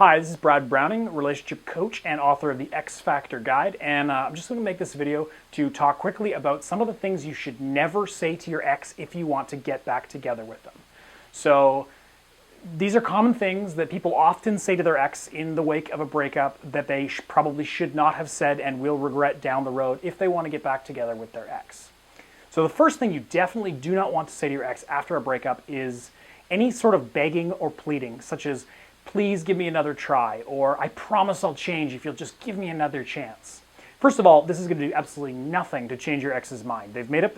Hi, this is Brad Browning, relationship coach and author of the X Factor Guide, and I'm just going to make this video to talk quickly about some of the things you should never say to your ex if you want to get back together with them. So these are common things that people often say to their ex in the wake of a breakup that they probably should not have said and will regret down the road if they want to get back together with their ex. So the first thing you definitely do not want to say to your ex after a breakup is any sort of begging or pleading, such as, "Please give me another try," or "I promise I'll change if you'll just give me another chance." First of all, this is going to do absolutely nothing to change your ex's mind. They've made up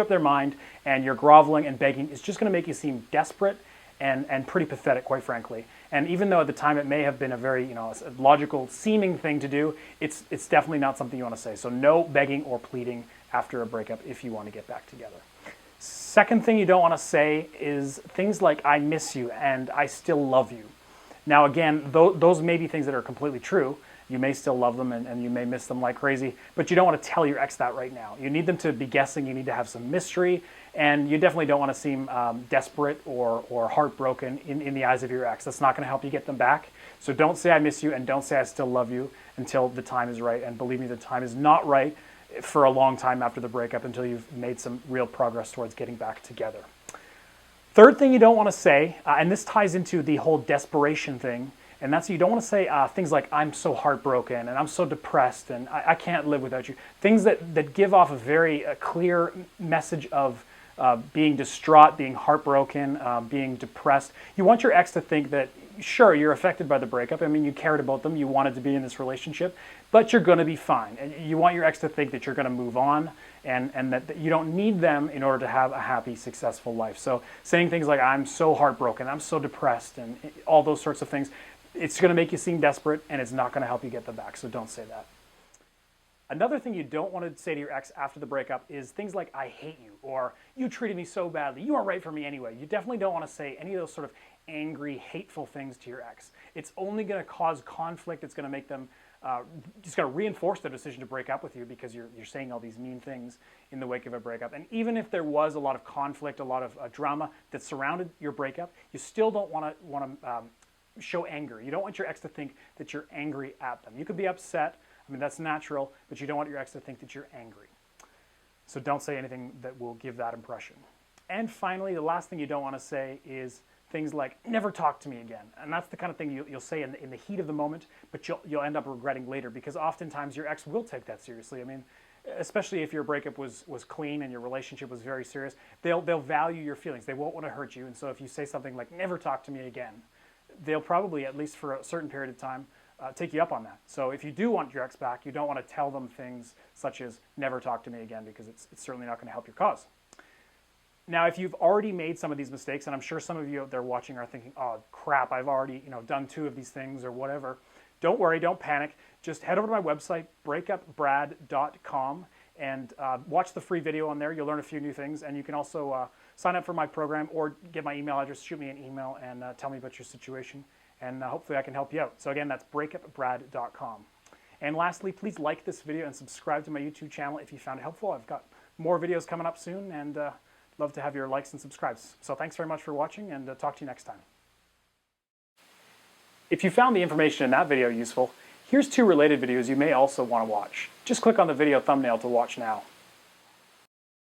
their mind, and your groveling and begging is just going to make you seem desperate and pretty pathetic, quite frankly. And even though at the time it may have been a very logical seeming thing to do, it's definitely not something you want to say. So no begging or pleading after a breakup if you want to get back together. Second thing you don't want to say is things like "I miss you" and "I still love you." Now again, those may be things that are completely true. You may still love them and you may miss them like crazy, but you don't want to tell your ex that right now. You need them to be guessing, you need to have some mystery, and you definitely don't want to seem desperate or heartbroken in the eyes of your ex. That's not going to help you get them back. So don't say "I miss you" and don't say "I still love you" until the time is right. And believe me, the time is not right for a long time after the breakup until you've made some real progress towards getting back together. Third thing you don't want to say, and this ties into the whole desperation thing, and that's you don't want to say things like "I'm so heartbroken" and "I'm so depressed" and I can't live without you." Things that give off a very clear message of being distraught, being heartbroken, being depressed. You want your ex to think that, sure, you're affected by the breakup. I mean, you cared about them, you wanted to be in this relationship, but you're going to be fine. And you want your ex to think that you're going to move on and that you don't need them in order to have a happy, successful life. So saying things like "I'm so heartbroken," "I'm so depressed," and all those sorts of things, it's going to make you seem desperate and it's not going to help you get them back. So don't say that. Another thing you don't want to say to your ex after the breakup is things like "I hate you" or "You treated me so badly, you weren't right for me anyway." You definitely don't want to say any of those sort of angry, hateful things to your ex. It's only going to cause conflict. It's going to make them just going to reinforce their decision to break up with you because you're saying all these mean things in the wake of a breakup. And even if there was a lot of conflict, a lot of drama that surrounded your breakup, you still don't want to show anger. You don't want your ex to think that you're angry at them. You could be upset. I mean, that's natural, but you don't want your ex to think that you're angry. So don't say anything that will give that impression. And finally, the last thing you don't want to say is things like "Never talk to me again." And that's the kind of thing you'll say in the heat of the moment, but you'll end up regretting later because oftentimes your ex will take that seriously. I mean, especially if your breakup was clean and your relationship was very serious, they'll value your feelings. They won't want to hurt you. And so if you say something like "Never talk to me again," they'll probably, at least for a certain period of time, take you up on that. So if you do want your ex back, you don't want to tell them things such as "Never talk to me again," because it's certainly not going to help your cause. Now, if you've already made some of these mistakes, and I'm sure some of you out there watching are thinking, "Oh crap, I've already done 2 of these things," or whatever, don't worry, don't panic. Just head over to my website, breakupbrad.com, and watch the free video on there. You'll learn a few new things, and you can also sign up for my program or get my email address, shoot me an email, and tell me about your situation, and hopefully I can help you out. So again, that's breakupbrad.com. And lastly, please like this video and subscribe to my YouTube channel if you found it helpful. I've got more videos coming up soon, and love to have your likes and subscribes. So thanks very much for watching, and talk to you next time. If you found the information in that video useful, here's 2 related videos you may also want to watch. Just click on the video thumbnail to watch now.